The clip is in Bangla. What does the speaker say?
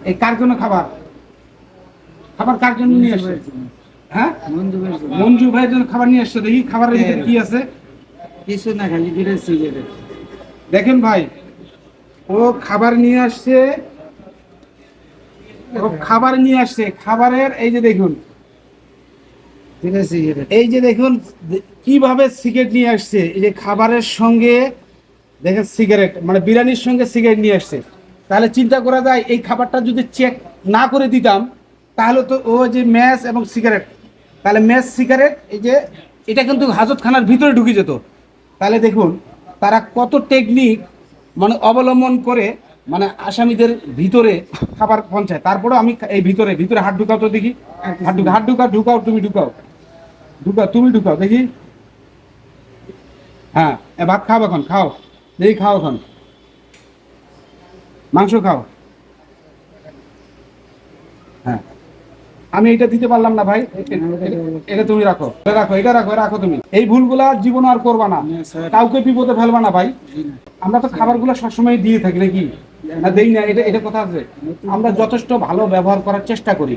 এই কার জন্য খাবার খাবার কার জন্য নিয়ে আসছে? হ্যাঁ, মঞ্জু ভাইয়ের জন্য খাবার নিয়ে আসছে। দেখি খাবারের ভিতরে কি আছে। কিছু না, খালি দুটো সিগারেট। দেখেন ভাই, ও খাবার নিয়ে আসছে, ও খাবার নিয়ে আসছে। খাবারের এই যে দেখুন, দুটো সিগারেট। এই যে দেখুন কিভাবে সিগারেট নিয়ে আসছে। এই যে খাবারের সঙ্গে দেখেন সিগারেট, মানে বিরিয়ানির সঙ্গে সিগারেট নিয়ে আসছে। তাহলে চিন্তা করা যায়, এই খাবারটা যদি চেক না করে দিতাম তাহলে তো ও যে ম্যাচ এবং সিগারেট, তাহলে ম্যাচ সিগারেট এই যে এটা কিন্তু হাজতখানার ভিতরে ঢুকে যেত। তাহলে দেখুন তারা কত টেকনিক মানে অবলম্বন করে, মানে আসামিদের ভিতরে খাবার পৌঁছায়। তারপরে আমি এই ভিতরে ভিতরে হাত ঢুকাও তো দেখি, হাত ঢুকাও, ঢুকাও তুমি, ঢুকাও ঢুকাও তুমি, ঢুকাও দেখি। হ্যাঁ, ভাত খাও এখন, খাও দেখি, খাও এখন, মাংস খাও। হ্যাঁ, আমি এটা দিতে পারলাম না ভাই, এটা তুমি রাখো, এটা রাখো, এটা রাখো, রাখো তুমি। এই ভুলগুলা জীবন আর করবা না, কাউকে বিপদে ফেলবা না ভাই। আমরা তো খাবারগুলো সবসময় দিয়ে থাকি নাকি? না দেই না, এটা এটা কথা আছে। আমরা যথেষ্ট ভালো ব্যবহার করার চেষ্টা করি।